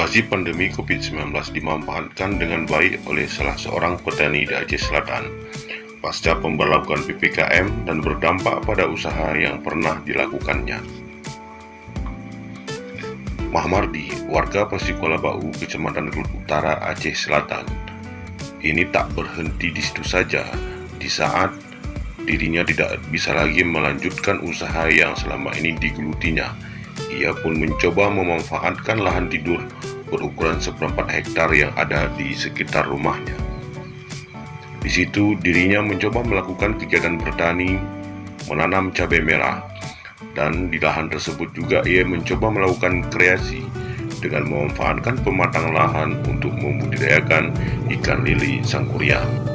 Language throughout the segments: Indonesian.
Situasi pandemi COVID-19 dimanfaatkan dengan baik oleh salah seorang petani di Aceh Selatan pasca pemberlakuan PPKM dan berdampak pada usaha yang pernah dilakukannya. Mahmardi, warga Pasikuala Bau, Kecamatan Kelut Utara, Aceh Selatan. Ini tak berhenti di situ saja, di saat dirinya tidak bisa lagi melanjutkan usaha yang selama ini digelutinya. Ia pun mencoba memanfaatkan lahan tidur berukuran seperempat hektar yang ada di sekitar rumahnya. Di situ dirinya mencoba melakukan kegiatan bertani, menanam cabai merah, dan di lahan tersebut juga ia mencoba melakukan kreasi dengan memanfaatkan pematang lahan untuk membudidayakan ikan lili sangkuriang.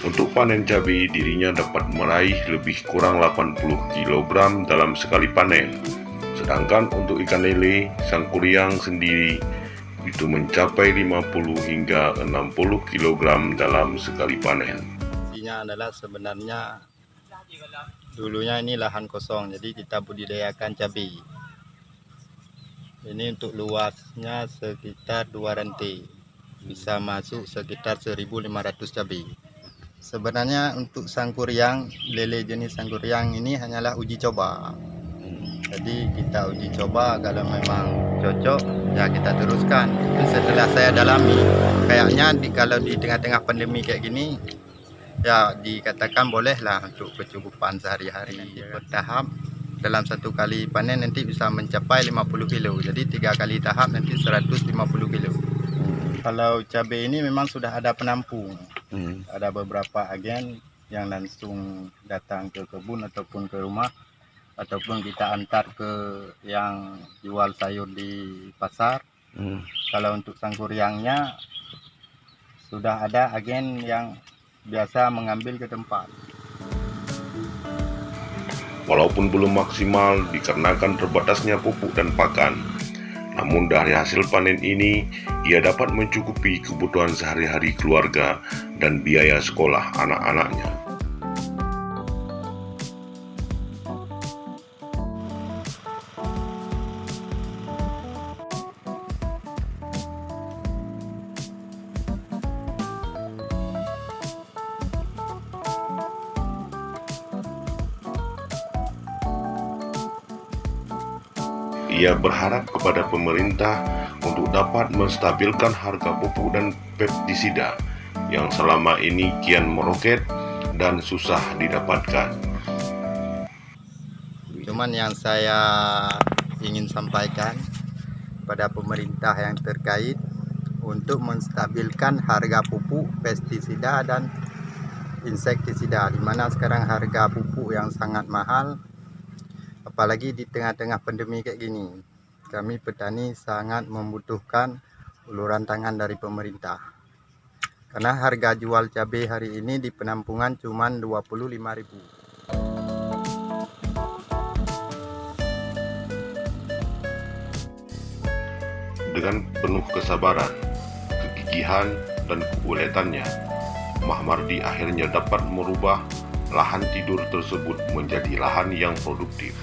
Untuk panen cabai, dirinya dapat meraih lebih kurang 80 kg dalam sekali panen. Sedangkan untuk ikan lele sangkuriang sendiri itu mencapai 50 hingga 60 kg dalam sekali panen. Intinya adalah sebenarnya dulunya ini lahan kosong, jadi kita budidayakan cabai. Ini untuk luasnya sekitar 2 rantai, bisa masuk sekitar 1.500 cabai. Sebenarnya untuk sangkuriang, lele jenis sangkuriang ini hanyalah uji coba. Jadi kita uji coba, kalau memang cocok ya kita teruskan. Itu setelah saya dalami, kayaknya kalau di tengah-tengah pandemi kayak gini ya dikatakan bolehlah untuk kecukupan sehari-hari. Bertahap, dalam satu kali panen nanti bisa mencapai 50 kilo. Jadi 3 kali tahap nanti 150 kilo. Kalau cabai ini memang sudah ada penampung. Ada beberapa agen yang langsung datang ke kebun ataupun ke rumah, ataupun kita antar ke yang jual sayur di pasar. Kalau untuk sangkuriangnya sudah ada agen yang biasa mengambil ke tempat. Walaupun belum maksimal dikarenakan terbatasnya pupuk dan pakan, namun dari hasil panen ini ia dapat mencukupi kebutuhan sehari-hari keluarga dan biaya sekolah anak-anaknya. Ia berharap kepada pemerintah untuk dapat menstabilkan harga pupuk dan pestisida yang selama ini kian meroket dan susah didapatkan. Cuman yang saya ingin sampaikan pada pemerintah yang terkait untuk menstabilkan harga pupuk, pestisida dan insektisida, di mana sekarang harga pupuk yang sangat mahal. Apalagi di tengah-tengah pandemi kayak gini, kami petani sangat membutuhkan uluran tangan dari pemerintah. Karena harga jual cabai hari ini di penampungan cuma 25.000. Dengan penuh kesabaran, kegigihan, dan keuletannya, Mahmardi akhirnya dapat merubah lahan tidur tersebut menjadi lahan yang produktif.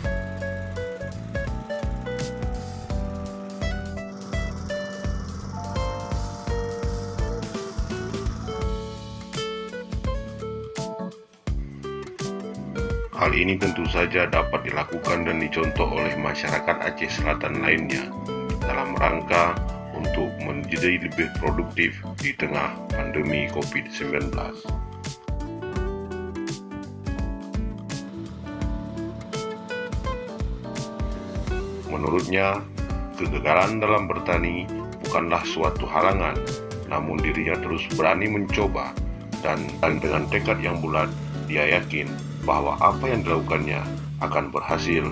Hal ini tentu saja dapat dilakukan dan dicontoh oleh masyarakat Aceh Selatan lainnya dalam rangka untuk menjadi lebih produktif di tengah pandemi COVID-19. Menurutnya, kegagalan dalam bertani bukanlah suatu halangan, namun dirinya terus berani mencoba dan dengan tekad yang bulat, dia yakin bahwa apa yang dilakukannya akan berhasil